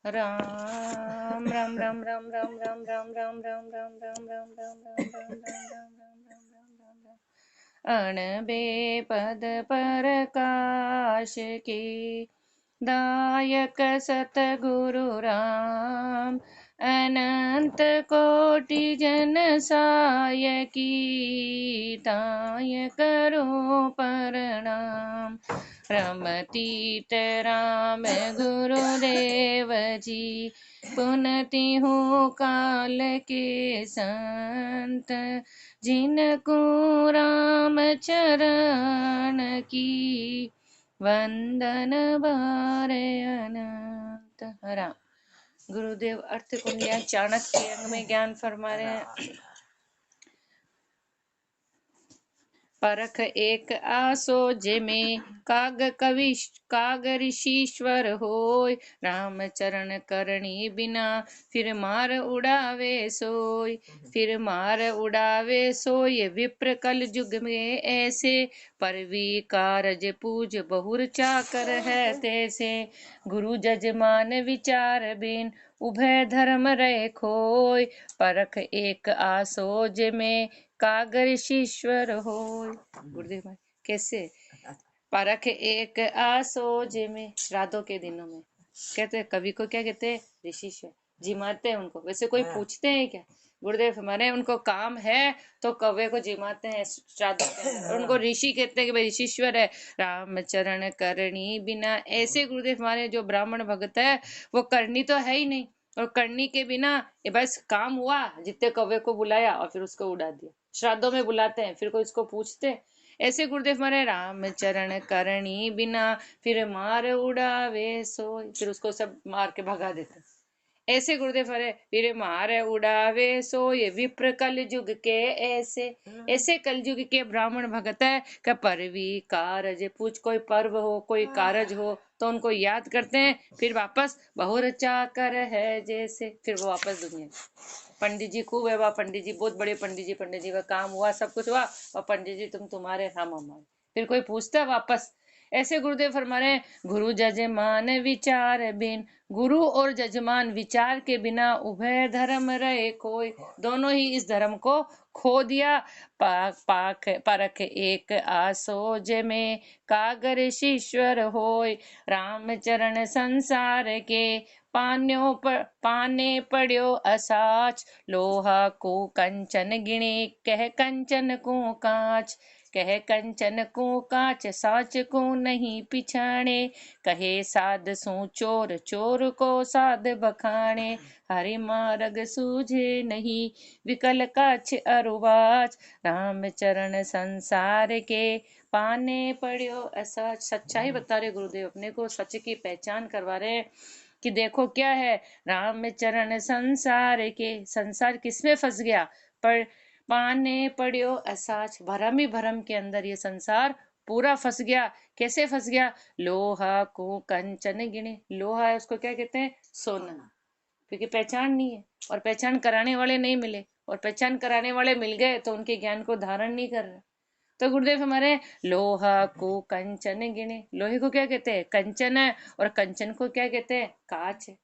राम राम राम राम राम राम राम राम राम राम राम राम राम राम राम राम राम राम अणबे पद प्रकाश के दायक सतगुरु राम अनंत कोटि जन सायकी ताय करो प्रणाम। रमतीत राम गुरुदेव जी पुनति हूँ काल के संत जिनको राम चरण की वंदन बारे अनंत। राम गुरुदेव अर्थ कुंडिया चाणक्य अंग में ज्ञान फरमा रहे हैं। परख एक आसो जेमे काग ऋषिश्वर होय। राम चरण करणी बिना फिर मार उड़ावे सोय। फिर मार उड़ावे सोय विप्र कल युग में ऐसे। परवी कारज पूज बहुर चाकर है तैसे। गुरु जजमान विचार बिन उभय धर्म रहे खोय। परख एक आसो जेमे कागर शीश्वर हो। गुरुदेव महाराज कैसे परख एक आसोज में श्राद्धों के दिनों में कहते हैं, कवि को क्या कहते हैं, ऋषिश्वर जिमाते हैं उनको। वैसे कोई पूछते हैं क्या? गुरुदेव हमारे उनको काम है तो कव्य को जिमाते हैं श्राद्धों के अंदर। उनको ऋषि कहते हैं कि भाई ऋषिश्वर है। राम चरण करणी बिना ऐसे गुरुदेव हमारे जो ब्राह्मण भक्त है वो करनी तो है ही नहीं, और करनी के बिना ये बस काम हुआ, जितने कव्य को बुलाया और फिर उसको उड़ा दिया। श्राद्धों में बुलाते हैं फिर कोई इसको पूछते हैं। ऐसे गुरुदेव हमारे राम चरण करणी बिना फिर मार उड़ावे सोय, फिर उसको सब मार के भगा देते हैं। ऐसे गुरुदेव हरे फिर मार उड़ावे सोय विप्र कल युग के ऐसे। ऐसे कल युग के ब्राह्मण भगत है कि परवी कारज पूछ, कोई पर्व हो कोई कारज हो तो उनको याद करते हैं, फिर वापस बहुर चाकर है जैसे, फिर वो वापस दुनिया। पंडित जी खूब है, वाह पंडित जी बहुत बड़े पंडित जी का काम हुआ, सब कुछ हुआ, और पंडित जी तुम्हारे हम हमारे, फिर कोई पूछता है वापस। ऐसे गुरुदेव फरमा रहे हैं, गुरु जजमान विचार बिन, गुरु और जजमान विचार के बिना उभय धर्म रहे कोई। दोनों ही इस धर्म को खो दिया। पाक परख एक आसोज में कागर शीश्वर होय। राम चरण संसार के पाने पड़्यो असाच। लोहा को कंचन गिणे कह कंचन को कांच। कह कंचन को कांच साच को नहीं पिछाणे। कहे साध सो चोर चोर को साध बखाणे। हरि मार्ग सूझे नहीं विकल काछ अरुवाच। राम चरण संसार के पाने पड़्यो ऐसा। सच्चाई बता रहे गुरुदेव, अपने को सच की पहचान करवा रहे कि देखो क्या है, राम चरण संसार के, संसार किसमें फंस गया, पर पाने पड़ियो असाच, भरम ही भरम के अंदर ये संसार पूरा फंस गया। कैसे फंस गया? लोहा को कंचन गिने, लोहा है उसको क्या कहते हैं, सोना, क्योंकि पहचान नहीं है और पहचान कराने वाले नहीं मिले, और पहचान कराने वाले मिल गए तो उनके ज्ञान को धारण नहीं कर रहे। तो गुरुदेव हमारे लोहा को कंचन गिने, लोहे को क्या कहते हैं, कंचन है, और कंचन को क्या कहते हैं, कांच है।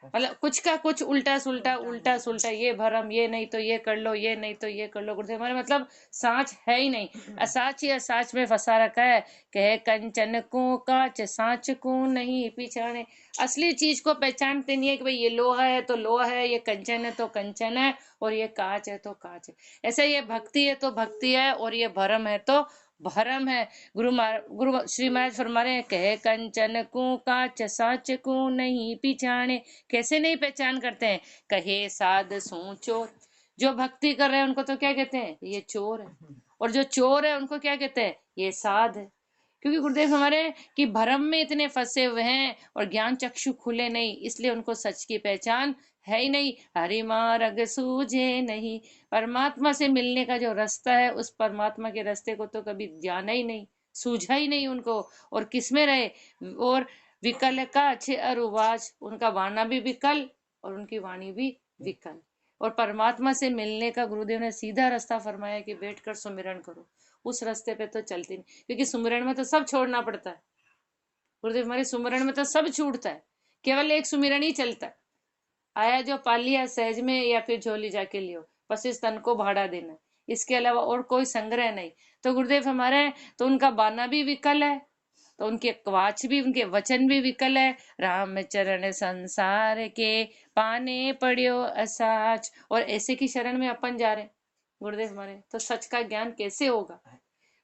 मतलब कुछ का कुछ उल्टा सुल्टा उल्टा सुल्टा, ये भरम, ये नहीं तो ये कर लो, ये नहीं तो ये कर लो। गुरुदेव हमारे मतलब साच है ही नहीं, असाच ही असाच में फंसा रखा है। कहे कंचन को कांच साच को नहीं पिछाने। असली चीज को पहचानते नहीं है कि भाई ये लोहा है तो लोहा है, ये कंचन है तो कंचन है, और ये कांच है तो कांच है। ऐसे ये भक्ति है तो भक्ति है, और ये भरम है तो भरम है। गुरु श्री महाराज फरमा रहे हैं, कहे कंचन को कांच साच को नहीं पिछाने। कैसे नहीं पहचान करते हैं? कहे साध सो चोर, जो भक्ति कर रहे हैं उनको तो क्या कहते हैं, ये चोर है, और जो चोर है उनको क्या कहते हैं, ये साध है। क्योंकि गुरुदेव हमारे कि भरम में इतने फंसे हुए हैं और ज्ञान चक्षु खुले नहीं, इसलिए उनको सच की पहचान है ही नहीं। हरि मार्ग सूझे नहीं, परमात्मा से मिलने का जो रास्ता है उस परमात्मा के रास्ते को तो कभी जाना ही नहीं, सूझा ही नहीं उनको। और किसमें रहे, और विकल का अच्छे अरुवाज, उनका वाणा भी विकल और उनकी वाणी भी विकल। और परमात्मा से मिलने का गुरुदेव ने सीधा रास्ता फरमाया कि बैठकर सुमिरन करो। उस रास्ते पे तो चलती नहीं, क्योंकि सुमिरन में तो सब छोड़ना पड़ता है। गुरुदेव हमारे सुमिरन में तो सब छूटता है। केवल एक सुमिरन ही चलता। आया जो पाल लिया सहज में, या फिर झोली जाके लियो, बस इस तन को भाड़ा देना, इसके अलावा और कोई संग्रह नहीं। तो गुरुदेव हमारे, तो उनका बाना भी विकल है, तो उनके वाच भी, उनके वचन भी विकल है। राम चरण संसार के पाने पड़ियो असाच, और ऐसे की शरण में अपन जा रहे हैं गुरुदेव हमारे, तो सच का ज्ञान कैसे होगा?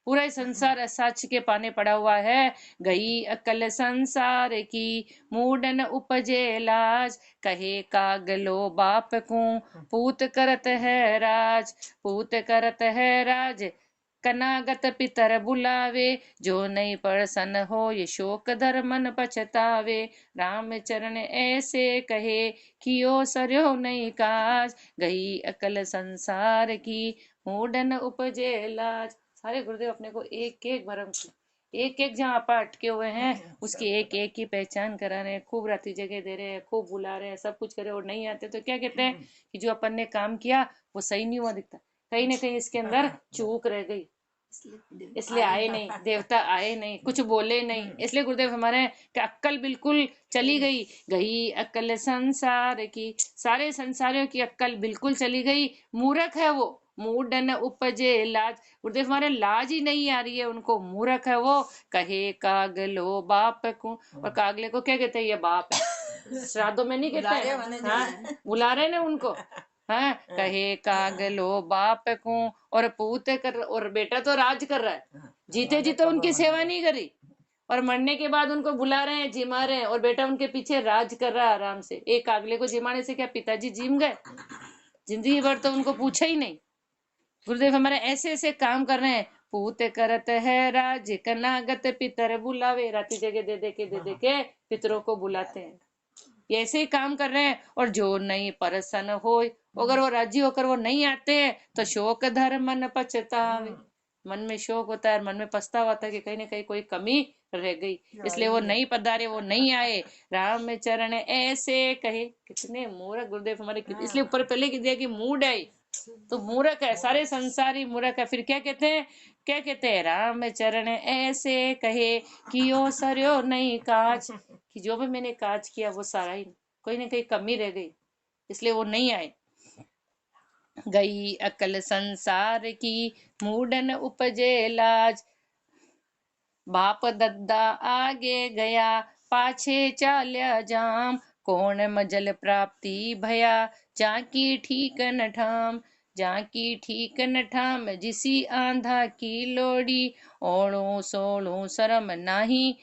पूरा संसार असाच के पाने पड़ा हुआ है। गई अकल संसार की, मूडन उपजे लाज, कहे कागलो बाप को, पूत करत है राज, पूत करत है राज, कनागत पितर बुलावे, जो नहीं परसन हो ये शोक धर मन पछतावे। राम चरण ऐसे कहे, कियो सरयो नहीं काज, गई अकल संसार की, मूडन उपजे लाज। सारे गुरुदेव अपने को एक एक भरम की, एक एक जहाँ आप अटके हुए हैं उसकी एक एक की पहचान करा रहे हैं, खूब राती जगह दे रहे हैं, खूब बुला रहे हैं, सब कुछ करे, और नहीं आते तो क्या कहते हैं कि जो अपन ने काम किया वो सही नहीं हुआ दिखता, कहीं ना कहीं इसके अंदर चूक रह गई, इसलिए आए नहीं देवता, आए नहीं, कुछ बोले नहीं। इसलिए गुरुदेव हमारे कि अक्कल बिल्कुल चली गई। गई अक्कल संसार की, सारे संसारियों की अक्कल बिल्कुल चली गई। मूर्ख है वो, मूडन उपजे लाज, गुरुदेव हमारे लाज ही नहीं आ रही है उनको, मूर्ख है वो। कहे कागलो बाप को, और कागले को क्या कहते हैं? ये बाप है, श्राद्धों में नहीं कहते हैं, हाँ बुला रहे ना उनको, हाँ कहे कागलो बाप को, और पूत कर, और बेटा तो राज कर रहा है, जीते जीते उनकी सेवा नहीं करी, और मरने के बाद उनको बुला रहे हैं, जिमा रहे हैं, और बेटा उनके पीछे राज कर रहा है आराम से। एक कागले को जिमाने से क्या पिताजी जिम गए? जिंदगी भर तो उनको पूछा ही नहीं। गुरुदेव हमारे ऐसे ऐसे काम कर रहे हैं। पूत करत है राज, कनागत पितर बुलावे, राती जगह दे के पितरों को बुलाते हैं, ये ऐसे ही काम कर रहे हैं। और जो नहीं परसन हो, अगर वो राजी होकर वो नहीं आते हैं तो शोक धर मन पछतावे, मन में शोक होता है, मन में पछतावा होता है कि कहीं ना कहीं कोई कमी रह गई, इसलिए वो नहीं पधारे, वो नहीं आए। राम चरण ऐसे कहे, कितने मूर्ख गुरुदेव हमारे, इसलिए ऊपर पहले की दिया कि मूड आई, तो मूर्ख है, सारे संसारी मूर्ख है। फिर क्या कहते हैं, क्या कहते हैं? राम चरण ऐसे कहे, कियो सरयो नहीं काज, कि जो भी मैंने काज किया वो सारा ही कोई ना कहीं कमी रह गई, इसलिए वो नहीं आए। गई अकल संसार की, मूडन उपजे लाज, बाप दद्दा आगे गया, पाछे चाल्या जाम, कौन मजल प्राप्ति भया, जाकी ठीक न ठाम, जाकी ठीक न ठाम, जिसी आंधा की लोड़ी, ओणो सोणो शरम नाही,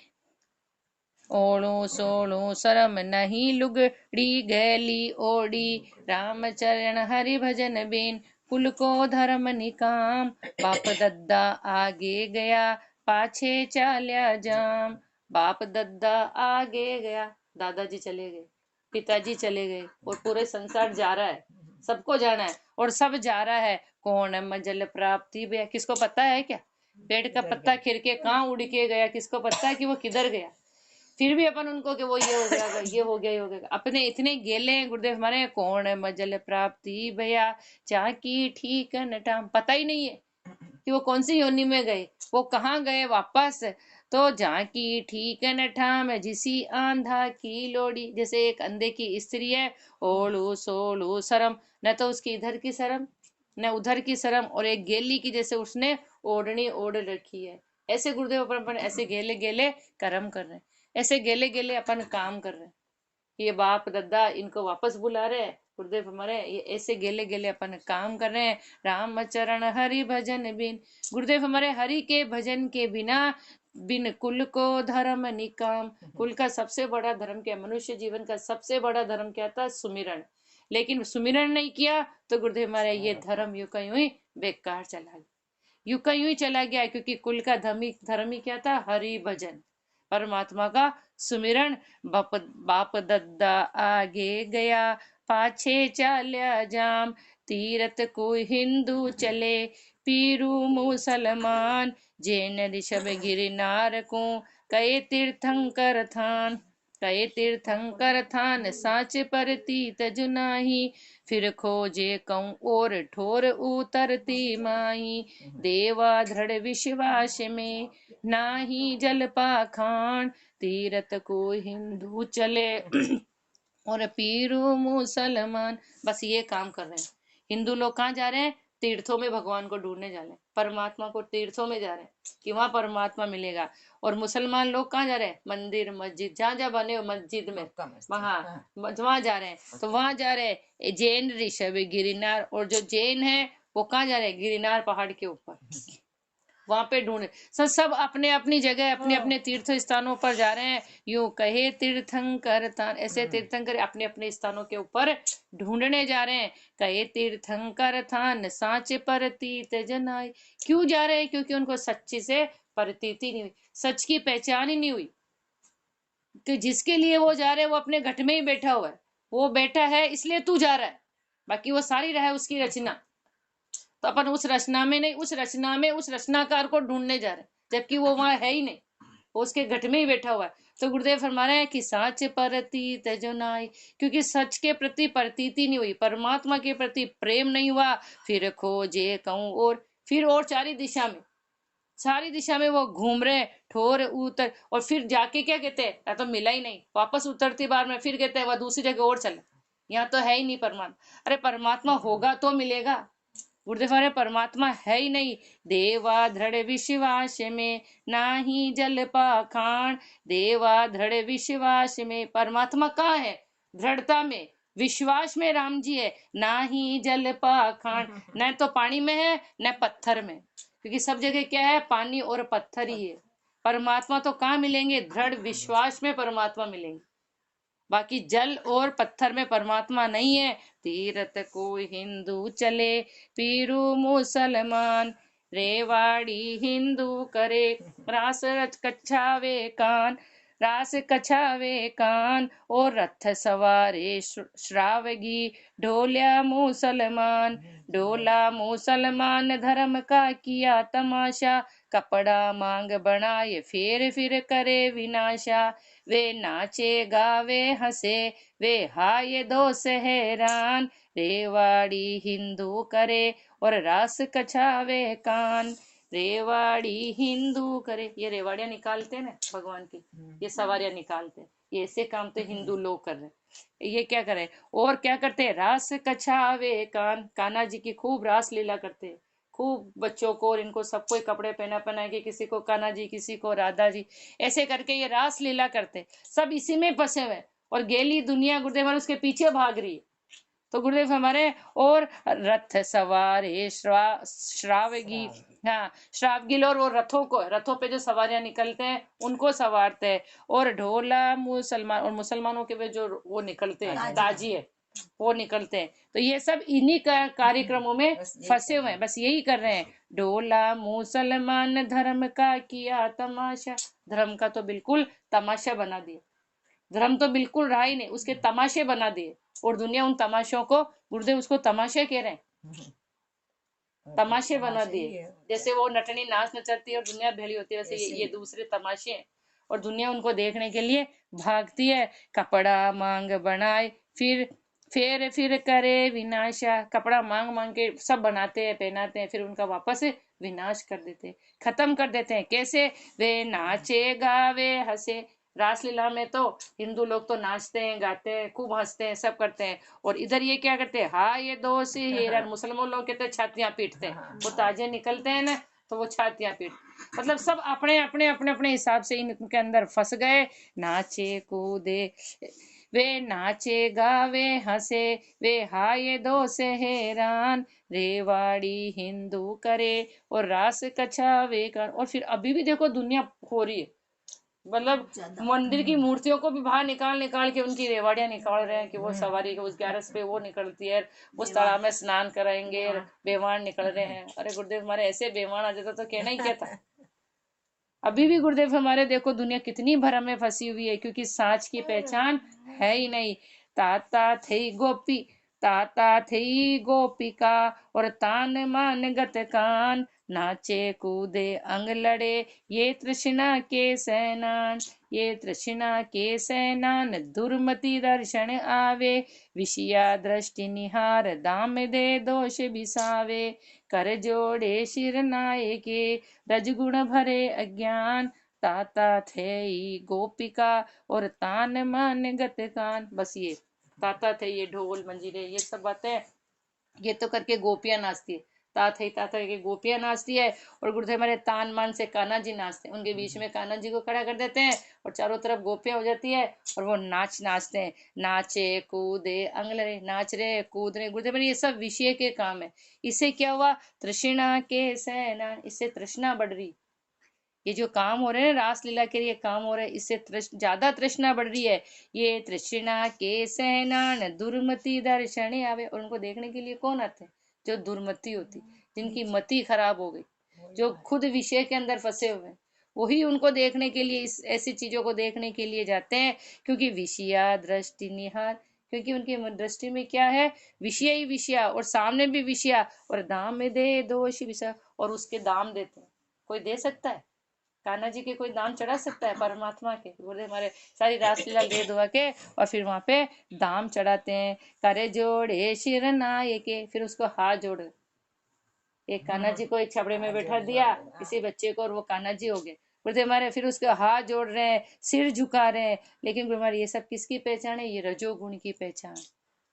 ओणो सोणो शरम नहीं, लुगड़ी गैली ओड़ी, रामचरण हरि भजन बिन, कुल को धर्म निकाम, बाप दद्दा आगे गया, पाछे चाल्या जाम, बाप दद्दा आगे गया, दादाजी चले गए, पिताजी चले गए, और पूरे संसार जा रहा है, सबको जाना है, और सब जा रहा है। कौन मंजिल प्राप्ति भी, किसको पता है क्या? पेड़ का पत्ता खिर के कहाँ उड़ के गया, किसको पता है कि वो किधर गया? फिर भी अपन उनको कि वो ये हो गया, ये हो गया, ये हो गया, अपने इतने गेले हैं गुरुदेव हमारे। कौन मजल प्राप्ति भैया, चाकी ठीक नटाम, पता ही नहीं है कि वो कौन सी योनि में गए, वो कहाँ गए वापस। तो झांकी ठीक न ठाम, जिसी आंधा की लोड़ी, जैसे एक अंधे की स्त्री है, ओलू सोलू शरम, न तो उसकी इधर की शरम न उधर की शरम, और एक गेली की जैसे उसने ओढ़नी ओढ़ रखी है। ऐसे गुरुदेव अपन ऐसे गेले गेले कर्म कर रहे हैं, ऐसे गेले गेले अपन काम कर रहे हैं। ये बाप दादा इनको वापस बुला रहे हैं गुरुदेव हमारे, ये ऐसे गेले गेले अपन काम कर रहे हैं। राम चरण हरि भजन बिन, गुरुदेव हमारे हरि के भजन के बिना, बिन कुल को धर्म निकाम, कुल का सबसे बड़ा धर्म क्या? मनुष्य जीवन का सबसे बड़ा धर्म क्या था? सुमिरन। लेकिन सुमिरन नहीं किया तो गुरुदेव हमारे ये धर्म यूं का यूं ही बेकार चला गया, यूं का यूं ही चला गया, क्योंकि कुल का धर्म ही क्या था? हरि भजन, परमात्मा का सुमिरन। बाप दद्दा आगे गया, पाछे चाल्या जाम, तीरथ को हिंदू चले, पीरू मुसलमान, जैन ऋषभ गिरनार को, कई तीर्थंकर थान, कई तीर्थंकर थान, साच पर तीत जुनाही, फिर खोजे कऊं और ठोर उतरती माही, देवा दृढ़ विश्वास में, नाही जल पाखान, तीरथ को हिंदू चले और पीरू मुसलमान। बस ये काम कर रहे हैं। हिंदू लोग कहाँ जा रहे हैं? तीर्थों में भगवान को ढूंढने जा रहे हैं, परमात्मा को तीर्थों में जा रहे हैं कि वहां परमात्मा मिलेगा। और मुसलमान लोग कहाँ जा रहे हैं? मंदिर मस्जिद, जहाँ जहाँ बने हो मस्जिद में, वहां जा रहे हैं। तो वहां जा रहे हैं जैन ऋषभ गिरनार, और जो जैन है वो कहाँ जा रहे हैं? गिरनार पहाड़ के ऊपर, वहां पे ढूंढे। सब अपने अपनी जगह अपने अपने तीर्थ स्थानों पर जा रहे हैं। यूं कहे तीर्थंकर तान, ऐसे तीर्थंकर अपने अपने स्थानों के ऊपर ढूंढने जा रहे हैं। कहे तीर्थंकर थान सांच परतीत जनाए। क्यों जा रहे हैं? क्योंकि उनको सच्ची से प्रतीति नहीं हुई, सच की पहचान ही नहीं हुई। कि जिसके लिए वो जा रहे हैं वो अपने घट में ही बैठा हुआ है, वो बैठा है इसलिए तू जा रहा है, बाकी वो सारी रहा है उसकी रचना। तो अपन उस रचना में नहीं, उस रचना में उस रचनाकार को ढूंढने जा रहे हैं, जबकि वो वहां है ही नहीं, वो उसके घट में ही बैठा हुआ है। तो गुरुदेव फरमा रहे हैं कि साच परतीत जो नाई, क्योंकि सच के प्रति प्रतीति नहीं हुई, परमात्मा के प्रति प्रेम नहीं हुआ। फिर खोजे कहूं और, फिर और सारी दिशा में, सारी दिशा में वो घूम रहे ठोर उतर, और फिर जाके क्या कहते हैं? या तो मिला ही नहीं, वापस उतरती बार में फिर कहते हैं वह दूसरी जगह और चले, यहाँ तो है ही नहीं परमात्मा। अरे परमात्मा होगा तो मिलेगा। गुरुदेव अरे परमात्मा है ही नहीं। देवा दृढ़ विश्वास में नाही जल पाखान, देवा दृढ़ विश्वास में, परमात्मा कहाँ है? दृढ़ता में, विश्वास में राम जी है। ना ही जल पाखान, न तो पानी में है न पत्थर में, क्योंकि सब जगह क्या है? पानी और पत्थर ही है। परमात्मा तो कहाँ मिलेंगे? दृढ़ विश्वास में परमात्मा मिलेंगे, बाकी जल और पत्थर में परमात्मा नहीं है। तीरथ को हिंदू चले पीरू मुसलमान, रेवाड़ी हिंदू करे रास कछावे कान, रास कछावे कान, और रथ सवारे श्रावगी ढोलिया मुसलमान, ढोला मुसलमान धर्म का किया तमाशा, कपड़ा मांग बनाए फेर फिर करे विनाशा, वे नाचे गावे हंसे वे हाय दो सहरान, रेवाड़ी हिंदू करे और रास कछावे कान, रेवाड़ी हिंदू करे। ये रेवाड़ियां निकालते हैं ना भगवान की, ये सवारियां निकालते हैं, ये ऐसे काम तो हिंदू लोग कर रहे हैं। ये क्या करे और क्या करते हैं? रास कछावे कान, कान्हा जी की खूब रास लीला करते हैं, खूब बच्चों को और इनको सबको कपड़े पहना पहना के, किसी को कान्हा जी किसी को राधा जी, ऐसे करके ये रास लीला करते, सब इसी में फंसे हुए। और गेली दुनिया गुरुदेव उसके पीछे भाग रही है। तो गुरुदेव हमारे और रथ सवारे श्रावगी, हाँ श्रावगिल, और वो रथों को, रथों पे जो सवारियां निकलते हैं उनको सवारते हैं। और ढोला मुसलमान, और मुसलमानों के वे जो वो निकलते हैं ताजिए, वो निकलते हैं। तो ये सब इन्हीं कार्यक्रमों में फंसे हुए हैं, बस यही कर रहे हैं। ढोला मुसलमान धर्म का किया तमाशा, धर्म का तो बिल्कुल तमाशा बना दिया, धर्म तो बिल्कुल रहा ही नहीं, उसके तमाशे बना दिए। और दुनिया उन तमाशों को, गुरुदेव उसको तमाशे कह रहे हैं, तमाशे बना दिए। जैसे वो नटनी नाच नचाती है और दुनिया भेड़ी होती है, वैसे ये दूसरे तमाशे हैं, और दुनिया उनको देखने के लिए भागती है। कपड़ा मांग बनाए फिर करे विनाशा, कपड़ा मांग मांग के सब बनाते हैं पहनाते हैं, फिर उनका वापस विनाश कर देते हैं, खत्म कर देते हैं। कैसे? वे नाचे गावे हंसे, रासलीला में तो हिंदू लोग तो नाचते हैं गाते हैं खूब हंसते हैं सब करते हैं, और इधर ये क्या करते हैं? हाँ ये दोष हिरन, मुसलमान लोग कहते हैं छातियां पीटते हैं, वो ताजे निकलते हैं ना तो वो छातियां पीट, मतलब सब अपने अपने अपने अपने हिसाब से इनके अंदर फंस गए। नाचे कूदे वे नाचे गावे हंसे वे हाय दो से हैरान, रेवाड़ी हिंदू करे और रास कछावे का। और फिर अभी भी देखो दुनिया हो रही है, मतलब मंदिर की मूर्तियों को भी बाहर निकाल निकाल के उनकी रेवाड़ियां निकाल रहे हैं कि वो सवारी के उस 11 पे वो निकलती है, उस तालाब में स्नान कराएंगे, बेवान निकल रहे हैं। अरे गुरुदेव हमारे ऐसे बेवान आ जाता तो कहना ही क्या था। अभी भी गुरुदेव हमारे देखो दुनिया कितनी भरम में फंसी हुई है, क्योंकि सांच की पहचान है ही नहीं। ताता थई गोपी, ताता थई गोपिका और तान मान गत कान, नाचे कूदे अंग लड़े ये तृष्णा के सैनान, ये तृष्णा के सैनान दुर्मति दर्शन आवे, विषया दृष्टि निहार दाम दे दोष बिसावे, कर जोड़े शिर नाये के रजगुण भरे अज्ञान, ताता थे गोपिका और तान मान गत कान। बस ये ताता थे, ये ढोल मंजीरे ये सब बातें ये तो करके गोपियां नाचती है। ता थे के गोपियां नाचती है और गुरुदेव हमारे तान मान से कान्हा जी नाचते हैं। उनके बीच में कान्हा जी को खड़ा कर देते हैं और चारों तरफ गोपियां हो जाती है और वो नाचते हैं। नाचे कूदे अंगलरे, नाच रहे कूद रहे। गुरुदेव हमारे ये सब विषय के काम है। इससे क्या हुआ? तृष्णा के सेना, इससे तृष्णा बढ़ रही। ये जो काम हो रहे हैं रासलीला के लिए काम हो रहे हैं, इससे ज्यादा तृष्णा बढ़ रही है। ये तृष्णा के सहनान दुर्मति दर्शन आवे। और उनको देखने के लिए कौन आते हैं? जो दुर्मति होती, जिनकी मति खराब हो गई, जो खुद विषय के अंदर फंसे हुए हैं, वही उनको देखने के लिए, इस ऐसी चीजों को देखने के लिए जाते हैं। क्योंकि विषया दृष्टि निहार, क्योंकि उनकी दृष्टि में क्या है? विषय ही विषय, और सामने भी विषय, और दाम में दे दोषी विषय, और उसके दाम देते हैं। कोई दे सकता है? कान्हा जी के कोई दाम चढ़ा सकता है परमात्मा के? बोले हमारे सारी रासलीला दे दुआ के और फिर वहां पे दाम चढ़ाते हैं। करे जोड़े शिर नाये के, फिर उसको हाथ जोड़, एक कान्हा जी को एक छबड़े में बैठा दिया किसी बच्चे को और वो कान्हा जी हो गए। बोलते हमारे फिर उसके हाथ जोड़ रहे हैं, सिर झुका रहे हैं। लेकिन हमारे ये सब किसकी पहचान है? ये रजोगुण की पहचान।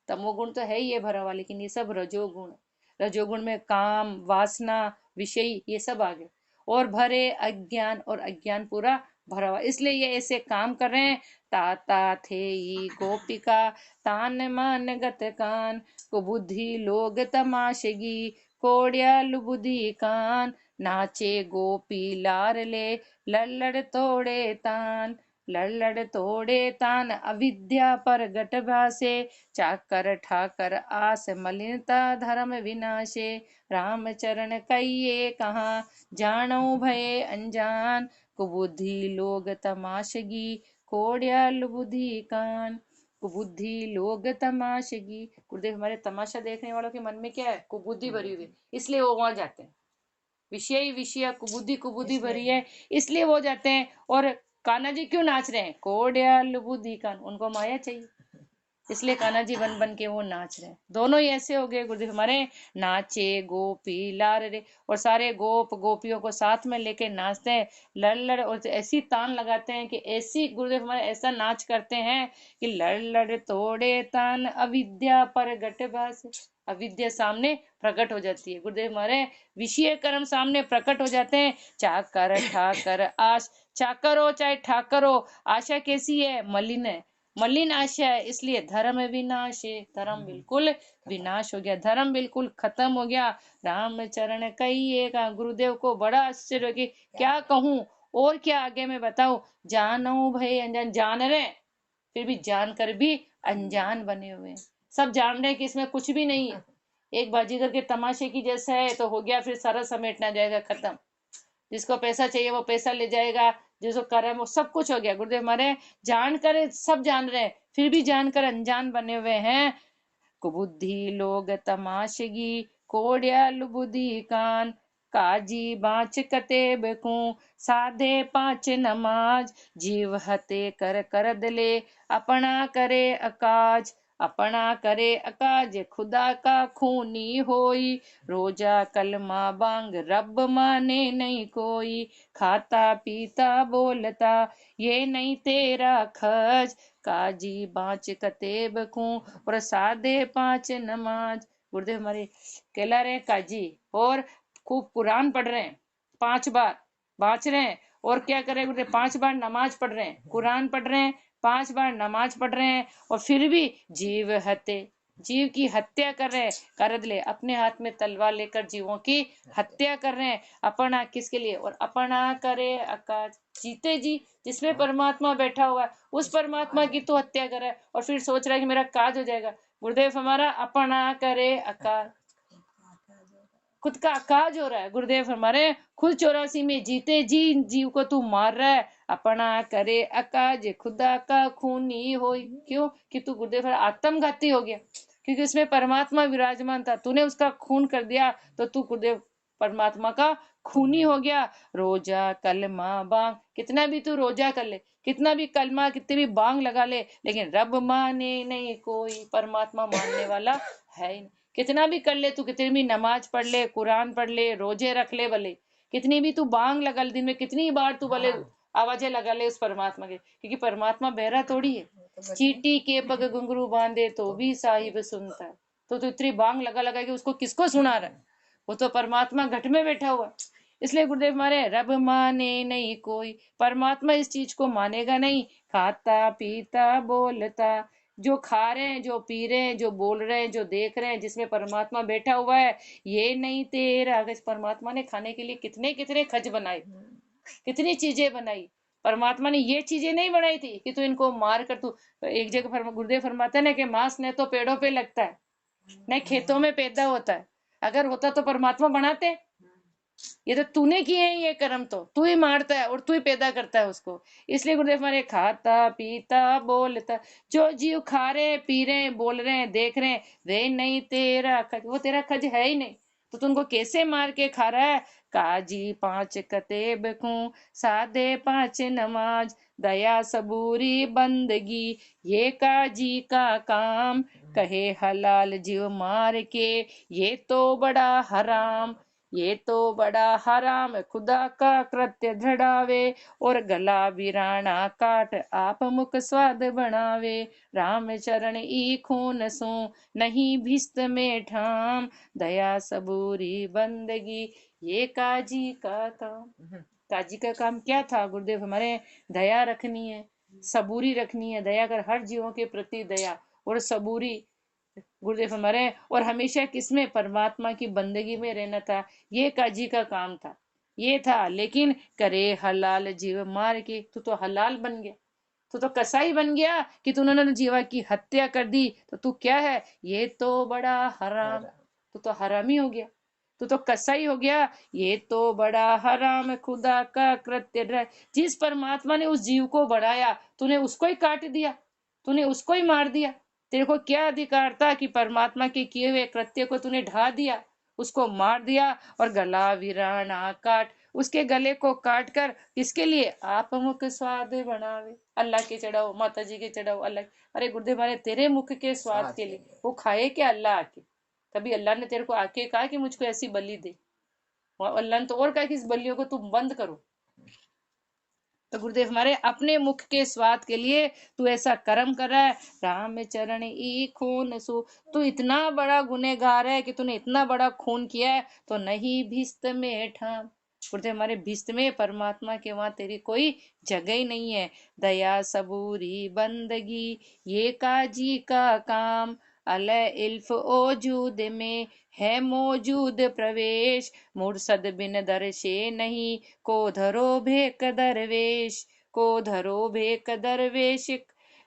तमोगुण तो है ही ये भरा हुआ, लेकिन ये सब रजोगुण। रजोगुण में काम, वासना, विषय ये सब आ गए और भरे अज्ञान, और अज्ञान पूरा भरा हुआ। इसलिए ये ऐसे काम कर रहे हैं। ताता थे गोपिका तान मान गत कान, को बुद्धि लोग तमाशगी कोड़ियाल बुद्धि कान। नाचे गोपी लारले लल्लड़ तोड़े तान, लल्लड़ तोड़े तान अविद्या पर गट भासे। चाकर ठाकर आस मलिनता धर्म विनाशे, राम चरण कहिए कहाँ जानो भये अनजान। कुबुद्धि लोग तमाशगी कोड़ियाल बुद्धि कान, कुबुद्धि लोग तमाशगी। गुरुदेव हमारे तमाशा देखने वालों के मन में क्या है? कुबुद्धि भरी हुई है, इसलिए वो वहां जाते हैं। विषय विषय कुबुद्धि भरी है, इसलिए वो जाते हैं। और कान्हा जी क्यों नाच रहे हैं? कोड़ियाल बुद्धि कान, उनको माया चाहिए, इसलिए कान्हा जी बन बन के वो नाच रहे हैं। दोनों ही ऐसे हो गए गुरुदेव हमारे। नाचे गोपी लार रे, और सारे गोप गोपियों को साथ में लेके नाचते हैं। लड़ लड़, और ऐसी तान लगाते हैं कि ऐसी गुरुदेव हमारे ऐसा नाच करते हैं कि लड़ लड़ तोड़े तान अविद्या पर गटबास, अविद्या सामने प्रकट हो जाती है। गुरुदेव हमारे विषय कर्म सामने प्रकट हो जाते हैं। चाकर ठाकर आश, चाकर हो चाहे ठाकर हो, आशा कैसी है? मलिन है, मलिन आशा है, इसलिए धर्म विनाश है। धर्म बिल्कुल विनाश हो गया, धर्म बिल्कुल खत्म हो गया। राम चरण कहिए का। गुरुदेव को बड़ा आश्चर्य कि क्या कहूं और क्या आगे में बताऊं। जानो भय अनजान, जान रहे फिर भी जानकर भी अनजान बने हुए हैं। सब जान रहे हैं कि इसमें कुछ भी नहीं है, एक बाजीगर के तमाशे की जैसा है, तो हो गया, फिर सारा समेटना जाएगा, खत्म। जिसको पैसा चाहिए वो पैसा ले जाएगा, जिसको कर्म वो सब कुछ हो गया। गुरुदेव हमारे जानकर, सब जान रहे हैं फिर भी जानकर अनजान बने हुए हैं। कुबुद्धि लोग तमाशगी कोड़ियाल बुद्धि कान, काजी बाँच कतेब को साधे पाँच नमाज। जीव हते कर कर दले अपना करे अकाज, अपना करे अकाज खुदा का खूनी होई। रोजा कलमा बांग रब माने नहीं कोई, खाता पीता बोलता ये नहीं तेरा खज। काजी बाँच कतेब को प्रसादे पाँच नमाज। गुरुदेव हमारे कहला रहे काजी और खूब कुरान पढ़ रहे हैं, 5 बार बाँच रहे हैं, और क्या कर रहे हैं गुरुदेव? 5 बार नमाज पढ़ रहे हैं, कुरान पढ़ रहे हैं, 5 बार नमाज पढ़ रहे हैं, और फिर भी जीव हत्या, जीव की हत्या कर रहे हैं। कर ले, अपने हाथ में तलवार लेकर जीवों की हत्या कर रहे हैं। अपना किसके लिए? और अपना करे आकाश, जीते जी जिसमें परमात्मा बैठा हुआ है उस परमात्मा की तो हत्या कर रहा है, और फिर सोच रहा है कि मेरा काज हो जाएगा। गुरुदेव हमारा अपना करे आकाश, खुद का काज हो रहा है। गुरुदेव हमारे खुद 84 में जीते जी जीव को तू मार रहा है। अपना करे अकाज खुदा का खूनी हो। क्यों? कि तू गुरुदेव आत्मघाती हो गया, क्योंकि उसमें परमात्मा विराजमान था, तूने उसका खून कर दिया, तो तू गुरुदेव परमात्मा का खूनी हो गया। रोजा कलमा बांग, कितना भी तू रोजा कर ले, कितना भी कलमा, कितने भी बांग लगा ले, लेकिन रब माने नहीं कोई, परमात्मा मानने वाला है ही नहीं। कितना भी कर ले तू, कितनी भी नमाज पढ़ ले, कुरान पढ़ ले, रोजे रख ले, भले कितनी भी तू बांग लगा ले, दिन में कितनी बार तू भले आवाजें लगा ले उस परमात्मा के, क्योंकि परमात्मा बहरा थोड़ी है। चींटी के पग घुंघरू बांधे तो भी साहिब सुनता है। तो इतनी बांग लगा लगा के उसको किसको सुना रहा है? वो तो परमात्मा घट में बैठा हुआ। इसलिए गुरुदेव मारे रब माने नहीं कोई, परमात्मा इस चीज को मानेगा नहीं। खाता पीता बोलता, जो खा रहे हैं, जो पी रहे हैं, जो बोल रहे हैं, जो देख रहे हैं, जिसमें परमात्मा बैठा हुआ है, ये नहीं तेरा। परमात्मा ने खाने के लिए कितने कितने खज बनाए, कितनी चीजें बनाई। परमात्मा ने ये चीजें नहीं बनाई थी कि तू इनको मार कर तू। एक जगह गुरुदेव फरमाते ना कि मांस न तो पेड़ों पे लगता है, न खेतों में पैदा होता है। अगर होता तो परमात्मा बनाते। ये तो तूने किए हैं ये कर्म, तो तू ही मारता है और तू ही पैदा करता है उसको। इसलिए गुरुदेव हमारे खाता पीता बोलता, जो जीव खा रहे हैं, पी रहे हैं, बोल रहे हैं, देख रहे हैं, वे नहीं तेरा खज, वो तेरा खज है ही नहीं, तो तुमको कैसे मार के खा रहा है? काजी 5 कतेब खू, सादे 5 नमाज, दया सबूरी बंदगी, ये काजी का काम, कहे हलाल जीव मार के, ये तो बड़ा हराम, ये तो बड़ा हराम, खुदा का कृत्य झड़ावे, और गला बिराना काट, आप मुख स्वाद बनावे, राम चरण ई खून सो, नहीं भिस्त में ठाम, दया सबूरी बंदगी, ये काजी का काम। काजी का काम क्या था गुरुदेव हमारे? दया रखनी है, सबूरी रखनी है, दया कर हर जीवों के प्रति दया और सबूरी गुरुदेव हमारे, और हमेशा किसमें? परमात्मा की बंदगी में रहना था। ये काजी का काम था, ये था। लेकिन करे हलाल जीव मार के, तू तो हलाल बन गया, तू तो कसाई बन गया कि तूने जीवा की हत्या कर दी। तो तू क्या है? ये तो बड़ा हराम, तू तो हरामी हो गया, तू तो कसाई हो गया। ये तो बड़ा हराम, खुदा का कृत्य। जिस परमात्मा ने उस जीव को बढ़ाया, तूने उसको ही काट दिया, तूने उसको ही मार दिया। तेरे को क्या अधिकार था कि परमात्मा के किए हुए कृत्य को तूने ढा दिया, उसको मार दिया। और गला विराना काट, उसके गले को काट कर किसके लिए? आप मुख स्वाद बनावे, अल्लाह के चढ़ाओ, माता जी के चढ़ाओ, अल्लाह। अरे गुरुदेव मारे तेरे मुख के स्वाद के लिए वो खाए क्या अल्लाह आके? कभी अल्लाह ने तेरे को आके कहा कि मुझको ऐसी बलि दे? और अल्लाह ने तो और कहा कि इस बलियों को तुम बंद करो। तो गुरुदेव हमारे अपने मुख के स्वाद के लिए तू ऐसा कर्म कर रहा है। राम चरण ई खून सो, तू इतना बड़ा गुनहगार है कि तूने इतना बड़ा खून किया है, तो नहीं भिस्त में ठाम। गुरुदेव हमारे भिस्त में परमात्मा के वहां तेरी कोई जगह ही नहीं है। दया सबूरी बंदगी, ये काजी का काम, अल इल्फ ओजूद में है मौजूद प्रवेश, मुर्सद बिन दर्शे नहीं, को धरो भेक दरवेश, को धरो भेक दरवेश,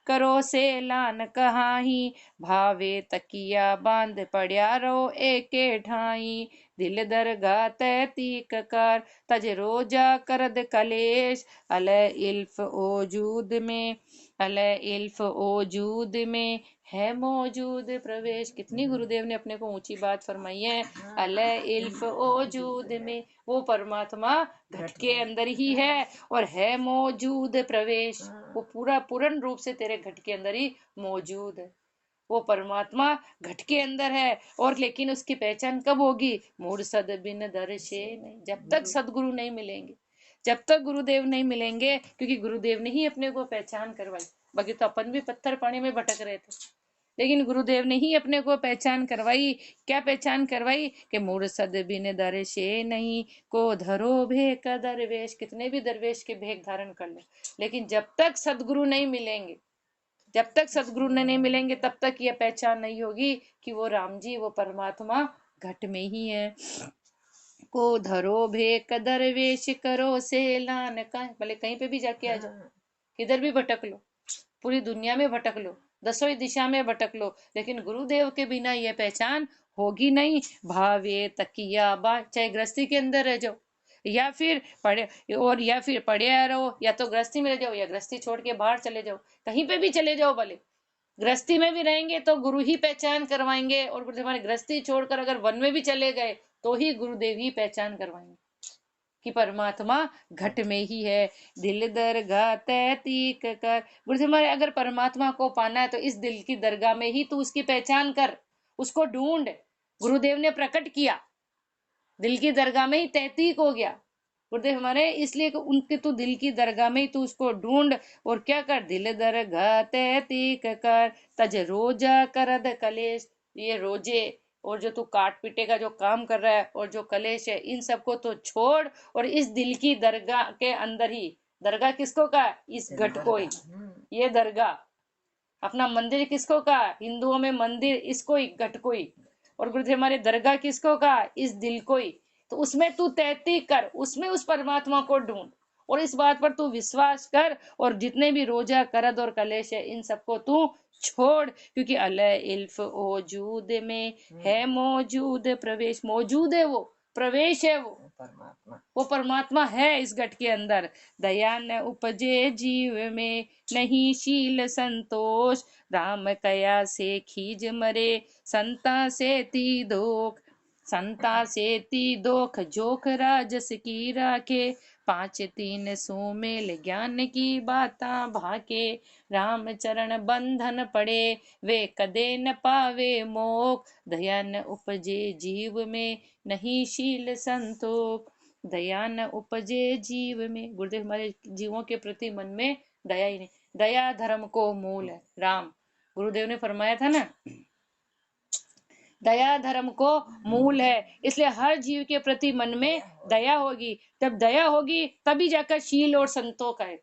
करो से लान कहाही, भावे तकिया बांध पड़या रो एके ठाई, दिल दरगाह तैतीक कर, तज रोजा करद कलेश, अल इल्फ ओजूद में, अल इल्फ ओजूद में है मौजूद प्रवेश। कितनी गुरुदेव ने अपने को ऊंची बात फरमाई है। अल इल्फ ओजूद में, वो परमात्मा घट के अंदर ही है और है मौजूद प्रवेश। वो पूरा पूर्ण रूप से तेरे घट के अंदर ही मौजूद है। वो परमात्मा घट के अंदर है। और लेकिन उसकी पहचान कब होगी? मुर्सद बिन दर्शे नहीं, जब तक सदगुरु नहीं मिलेंगे, जब तक गुरुदेव नहीं मिलेंगे, क्योंकि गुरुदेव ने ही अपने को पहचान करवाई। बाकी तो अपन भी पत्थर पानी में भटक रहे थे, लेकिन गुरुदेव ने ही अपने को पहचान करवाई। क्या पहचान करवाई? कि मुर्सद बिन दर्शे नहीं, को धरो भेक दरवेश। कितने भी दरवेश के भेक धारण कर लो, लेकिन जब तक सदगुरु नहीं मिलेंगे, जब तक सदगुरु नहीं मिलेंगे, तब तक यह पहचान नहीं होगी कि वो राम जी, वो परमात्मा घट में ही है। को धरो भेक दरवेश, करो से लान का, भले कहीं पे भी जाके आ जाओ, किधर भी भटक लो, पूरी दुनिया में भटक लो, दसों दिशा में भटक लो, लेकिन गुरुदेव के बिना यह पहचान होगी नहीं। भावे तकिया बा, चाहे गृहस्थी के अंदर रह जाओ या फिर पढ़े, और या फिर पढ़े रहो, या तो गृहस्थी में रह जाओ या गृहस्थी छोड़ के बाहर चले जाओ, कहीं पे भी चले जाओ। भले गृहस्थी में भी रहेंगे तो गुरु ही पहचान करवाएंगे, और गुरुदेव हमारे गृहस्थी छोड़कर अगर वन में भी चले गए तो ही गुरुदेव ही पहचान करवाएंगे कि परमात्मा घट में ही है। दिल दरगाह तहतीक कर, गुरुदेव हमारे अगर परमात्मा को पाना है तो इस दिल की दरगाह में ही तू उसकी पहचान कर, उसको ढूंढ। गुरुदेव ने प्रकट किया, दिल की दरगाह में ही तहतीक हो गया। गुरुदेव हमारे, इसलिए कि उनके तू दिल की दरगाह में ही तू उसको ढूंढ, और क्या कर, दिल दरगाह तहतीक कर, तज रोजा करद कलेश। ये रोजे और जो तू काट पीटे का जो काम कर रहा है और जो कलेश है, इन सबको तो छोड़, और इस दिल की दरगाह के अंदर ही, दरगाह किसको कहा, इस घट को ही, ये दरगाह अपना मंदिर किसको कहा, हिंदुओं में मंदिर इसको ही, घट को ही, और गुरुदेव हमारे दरगाह किसको कहा, इस दिल को ही। तो उसमें तू तहतीक कर, उसमें उस परमात्मा को ढूंढ, और इस बात पर तू विश्वास कर, और जितने भी रोजा करद और कलेश है इन सबको तू छोड़, क्योंकि अल इल्फ ओजूद में है मौजूद प्रवेश, मौजूद है वो, प्रवेश है वो परमात्मा है इस घट के अंदर। दया न उपजे जीव में नहीं शील संतोष, राम कया से खीज मरे संता से ती दोख, संता से ती दोख जोख राजस की राखे, पांच तीन सुमेल ज्ञान की बाता भाके, राम चरण बंधन पड़े वे कदे न पावे मोख, दया न उपजे जीव में नहीं शील संतोख, दया न उपजे जीव में। गुरुदेव हमारे जीवों के प्रति मन में दया ही नहीं, दया धर्म को मूल है। राम गुरुदेव ने फरमाया था ना, दया धर्म को मूल है, इसलिए हर जीव के प्रति मन में दया होगी, जब दया होगी तभी जाकर शील और संतोष आए।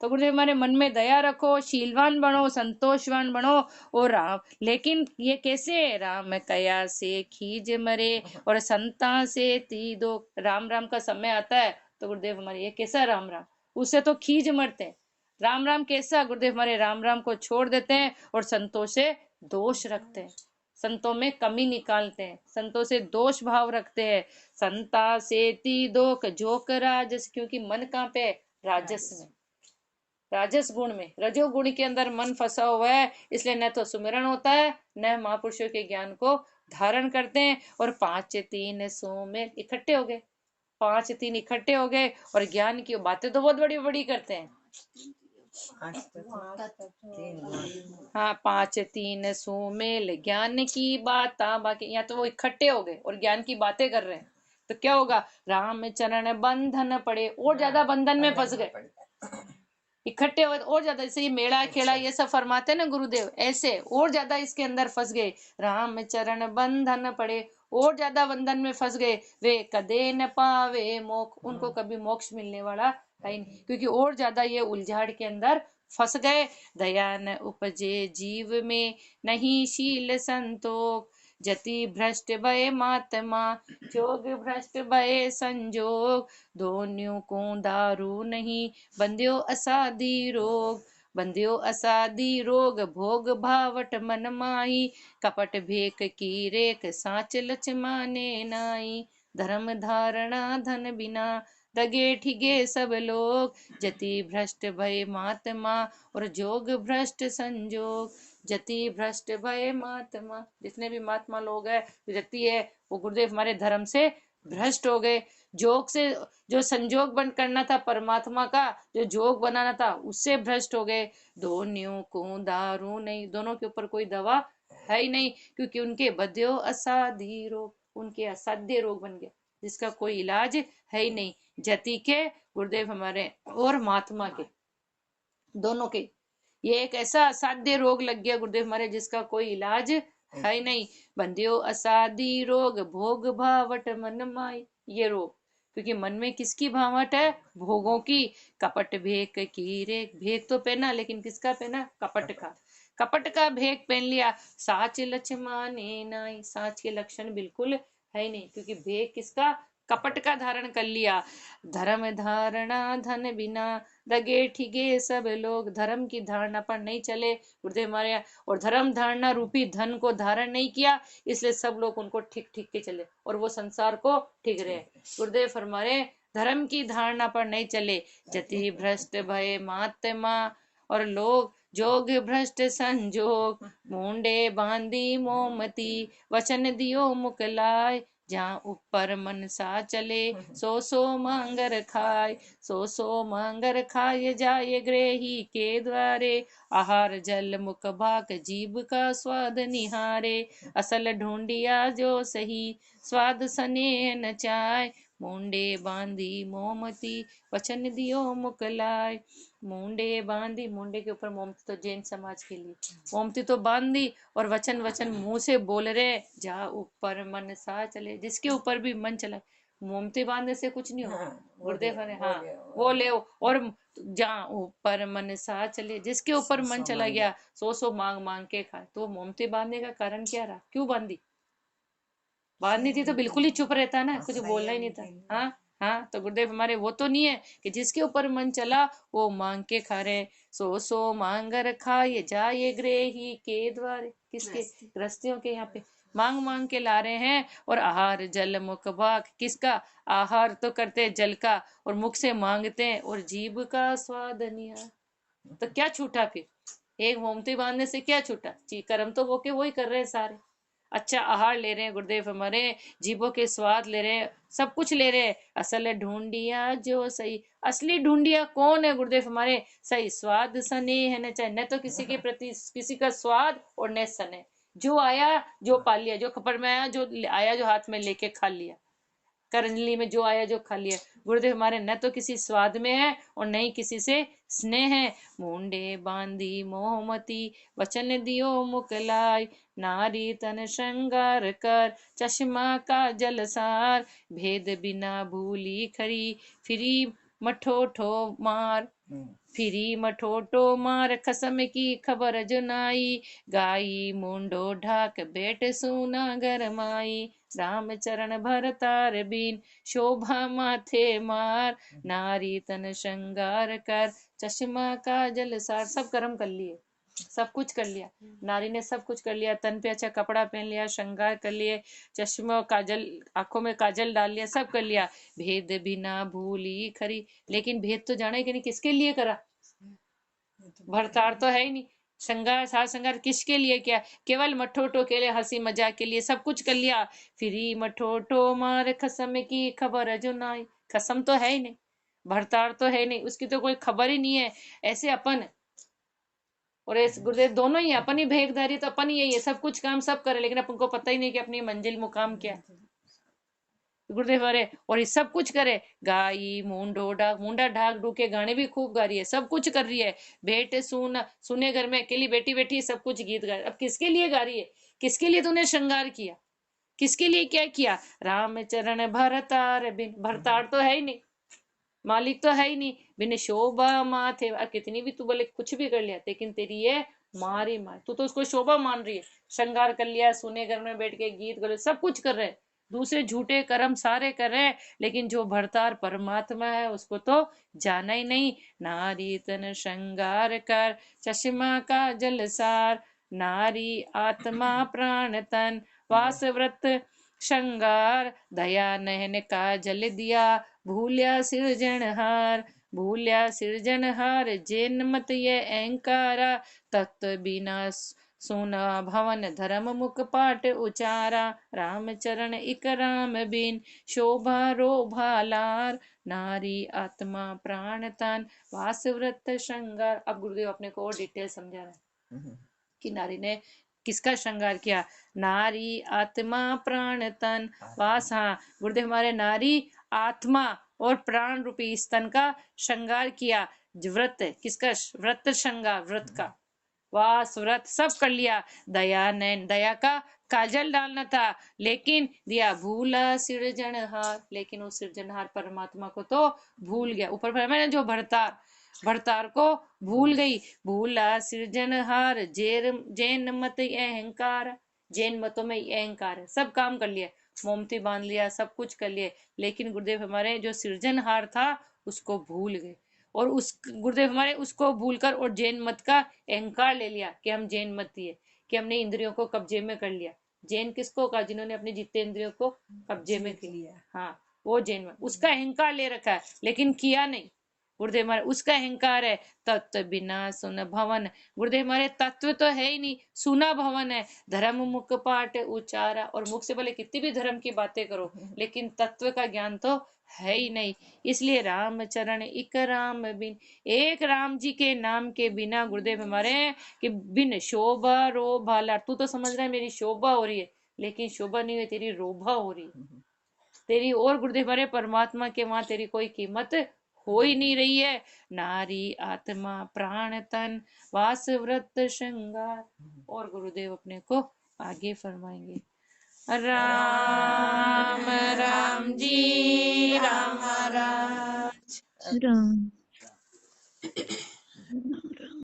तो गुरुदेव हमारे मन में दया रखो, शीलवान बनो, संतोषवान बनो, और राम, लेकिन ये कैसे, राम कया से खीज मरे और संता से ती दो, राम राम का समय आता है तो गुरुदेव हमारे ये कैसा राम राम, उससे तो खीज मरते हैं। राम राम कैसा, गुरुदेव हमारे राम राम को छोड़ देते हैं और संतों से दोष रखते हैं, संतों में कमी निकालते हैं, संतों से दोष भाव रखते हैं। संता से ती दोख जोक राजस, क्योंकि मन कहाँ पे, राजस में, राजस गुण में, रजोगुण के अंदर मन फंसा हुआ है, इसलिए न तो सुमिरन होता है, न महापुरुषों के ज्ञान को धारण करते हैं। और पांच तीन सुमेल इकट्ठे हो गए, पांच तीन इकट्ठे हो गए, और ज्ञान की बातें तो बहुत बड़ी बड़ी करते हैं। हाँ, पांच तीन सुमेल ज्ञान की बात, बाकी यहाँ तो वो इकट्ठे हो गए और ज्ञान की बातें कर रहे हैं, तो क्या होगा, राम चरण बंधन पड़े, और ज्यादा बंधन में फंस गए, इकट्ठे हो और ज्यादा, जैसे ये मेला खेला ये सब फरमाते हैं ना गुरुदेव, ऐसे और ज्यादा इसके अंदर फंस गए, राम चरण बंधन पड़े, और ज्यादा बंधन में फंस गए, वे कदे न पावे मोक्ष, उनको कभी मोक्ष मिलने वाला है नहीं, क्योंकि और ज्यादा ये उलझाड़ के अंदर फंस गए। दया न उपजे जीव में नहीं शील संतोख, जति भ्रष्ट भय महात्मा जोग भ्रष्ट भय संजोग, दोन्यों को दारू नहीं बंध्यो असादी रोग, बंध्यो असादी रोग भोग भावट मन माही, कपट भेक की रेख साच लच माने नाई, धर्म धारणा धन बिना दगे ठिगे सब लोग, जति भ्रष्ट भय महात्मा और जोग भ्रष्ट संजोग, जति भ्रष्ट भय महात्मा, जितने भी महात्मा लोग है, जति है, वो गुरुदेव हमारे धर्म से भ्रष्ट हो गए, जोग से जो संजोग बन करना था परमात्मा का, जो जोग बनाना था उससे भ्रष्ट हो गए। दोनों को दारू नहीं, दोनों के ऊपर कोई दवा है ही नहीं, क्योंकि उनके बध्यो असाध्य रोग, उनके असाध्य रोग बन गया जिसका कोई इलाज है ही नहीं, जति के गुरुदेव हमारे और महात्मा के दोनों के, ये एक ऐसा असाध्य रोग लग गया गुरुदेव हमारे जिसका कोई इलाज है ही नहीं। बंध्यो असाध्य रोग भोग भावट मन माई, ये रोग, क्योंकि मन में किसकी भावट है, भोगों की, कपट भेक की रे, भेद तो पहना लेकिन किसका पहना, कपट का, कपट का भेक पहन लिया, साच लक्ष्मणे नाई, साच के लक्षण बिल्कुल है ही नहीं, क्योंकि भेक किसका, कपट का धारण कर लिया। धर्म धारणा धन बिना दगे ठिगे सब लोग, धर्म की धारणा पर नहीं चले गुरुदेव हमारे, और धर्म धारणा रूपी धन को धारण नहीं किया, इसलिए सब लोग उनको ठीक ठीक के चले और वो संसार को ठीक रहे। गुरुदेव फरमाए धर्म की धारणा पर नहीं चले, जति भ्रष्ट भय महात्मा और लोग जोग भ्रष्ट संजोग, मुंडे बांधी मोमती वचन दियो मुकलाय, जहाँ ऊपर मन सा चले सो सो मांगर खाए, सो सो मांगर खाए जाए ग्रेही के द्वारे, आहार जल मुख भाग जीभ का स्वाद निहारे, असल ढूंढिया जो सही स्वाद सने न चाय, मुंडे बांधी मोमती वचन दियो मुकलाय। मुंडे बांधी, मुंडे के ऊपर मोमती तो जैन समाज के लिए, मोमती तो बांध दी और वचन वचन मुंह से बोल रहे, जा ऊपर मन सा चले, जिसके ऊपर भी मन चला। मोमती बांधने से कुछ नहीं होगा, गुरुदेव हरे, हाँ वो ले और जहाँ ऊपर मन सा चले, जिसके ऊपर मन चला गया सो सो मांग मांग के खाए। तो मोमती बांधने का कारण क्या रहा, क्यों बांधी? बांधनी थी तो बिल्कुल ही चुप रहता ना, कुछ बोलना ही नहीं था। हाँ हाँ, तो गुरुदेव हमारे वो तो नहीं है कि जिसके ऊपर मन चला वो मांग के खा रहे। सो सो मांगर खाए जाए गृही के द्वारे, किसके? गृहस्थियों के यहाँ पे मांग मांग के ला रहे हैं। और आहार जल मुख भाग, किसका? आहार तो करते जल का और मुख से मांगते हैं और जीभ का स्वाद निया। तो क्या छूटा फिर? एक मोमती बांधने से क्या छूटा? कर्म तो वो के वो ही कर रहे हैं सारे। अच्छा आहार ले रहे हैं गुरुदेव हमारे, जीभों के स्वाद ले रहे हैं, सब कुछ ले रहे हैं। असल ढूंढिया जो सही, असली ढूंढिया कौन है गुरुदेव हमारे? सही स्वाद सने है न, चाहे न तो किसी के प्रति किसी का स्वाद और न सने, जो आया जो पा लिया, जो खबर में आया जो आया, जो हाथ में लेके खा लिया, करंजली में जो आया जो खा लिया। गुरुदेव हमारे न तो किसी स्वाद में है और न ही किसी से स्नेह है। मुंडे बांधी मोहमती वचन दियो मुकलाई, नारी तन श्रृंगार कर चश्मा का जलसार, भेद बिना भूली खरी फिरी मठोठो मार। फिरी मठोटो मार खसम की खबर जुनाई, गाई मुंडो ढाक बेट सुना गरमाई, राम चरण भरतार बीन शोभा माथे मार, नारी तन श्रृंगार कर चश्मा का जलसार। सब कर्म कर लिए, सब कुछ कर लिया, नारी ने सब कुछ कर लिया, तन पे अच्छा कपड़ा पहन लिया, श्रृंगार कर लिए, चश्मा काजल आंखों में काजल डाल लिया, सब कर लिया। भेद बिना भूली खरी, लेकिन भेद तो जाना ही कि नहीं, किसके लिए करा? भरतार तो है ही नहीं। श्रृंगार सार श्रृंगार किसके लिए किया? केवल मठोटो के लिए, हंसी मजाक के लिए सब कुछ कर लिया। फिरी मठोटो मार खसम की खबर जो नाई, खसम तो है ही नहीं, भरतार तो है नहीं, उसकी तो कोई खबर ही नहीं है। ऐसे अपन और ऐसे गुरुदेव दोनों ही अपन ही भेगधारी, तो अपन ही यही है, सब कुछ काम सब करे, लेकिन अपन को पता ही नहीं कि अपनी मंजिल मुकाम क्या है। गुरुदेव अरे, और ये सब कुछ करे, गाई मुंडो ढाक, मुंडा ढाक ढूके, गाने भी खूब गा रही है, सब कुछ कर रही है। बेटे सुने घर में अकेली बेटी बैठी है, सब कुछ गीत गा रही है। अब किसके लिए गा रही है? किसके लिए तूने श्रृंगार किया? किसके लिए क्या किया? राम चरण भरतार बिन, भरतार तो है ही नहीं, मालिक तो है ही नहीं, बिन शोभा माथे। अब कितनी भी तू बोले कुछ भी कर लिया, लेकिन तेरी ये मारी मार, तू तो उसको शोभा मान रही है। श्रृंगार कर लिया, सुने घर में बैठ के गीत गा, सब कुछ कर रहे, दूसरे झूठे कर्म सारे कर रहे, लेकिन जो भरतार परमात्मा है उसको तो जाना ही नहीं। नारी तन श्रृंगार कर चश्मा का जलसार, नारी आत्मा प्राण तन वास व्रत श्रृंगार, दया नयन का जल दिया भूल्या सिरजनहार, भूल्या सिरजनहार जैन मत ये अहंकारा, तत्व बिना सोना भवन धर्म मुख पाठ उचारा, राम चरण इक राम बिन शोभा रोभा लार, नारी आत्मा प्राण तन वास व्रत श्रृंगार। अब गुरुदेव अपने को और डिटेल समझा रहे हैं कि नारी ने किसका श्रृंगार किया? नारी आत्मा प्राण तन वास। हाँ गुरुदेव हमारे नारी आत्मा और प्राण रूपी इस तन का श्रृंगार किया। व्रत किसका? व्रत श्रृंगार, व्रत का वास व्रत सब कर लिया। दया नैन, दया का काजल डालना था, लेकिन दिया भूला सिरजनहार, लेकिन उस सिरजनहार परमात्मा को तो भूल गया। ऊपर मैंने जो भरतार, भरतार को भूल गई। भूला सिरजनहार जैन मत अहंकार, जैन मतों में अहंकार है, सब काम कर लिया, मोमती बांध लिया, सब कुछ कर लिए, लेकिन गुरुदेव हमारे जो सिरजनहार था उसको भूल गए। और उस गुरुदेव हमारे उसको भूलकर और जैन मत का अहंकार ले लिया कि हम जैन मती है, कि हमने इंद्रियों को कब्जे में कर लिया। जैन किसको कहा? जिन्होंने अपने जितने इंद्रियों को कब्जे में कर लिया। हाँ वो जैन मत, उसका अहंकार ले रखा है, लेकिन किया नहीं। गुरुदेव हमारे उसका अहंकार है। तत्व बिना सुन भवन, गुरुदेव हमारे तत्व तो है ही नहीं, सुना भवन है। धर्म मुख पाठ उचारा, और मुख से बोले कितनी भी धर्म की बातें करो, लेकिन तत्व का ज्ञान तो है ही नहीं। इसलिए राम चरण इक राम बिन, एक राम जी के नाम के बिना गुरुदेव हमारे कि बिन शोभा रोभा लार, तू तो समझ रहा है मेरी शोभा हो रही है, लेकिन शोभा नहीं है, तेरी रोभा हो रही है। तेरी और गुरुदेव हमारे परमात्मा के वहां तेरी कोई कीमत हो ही नहीं रही है। नारी आत्मा प्राण तन वास व्रत श्रृंगार। और गुरुदेव अपने को आगे फरमाएंगे। राम राम जी राम राम। राम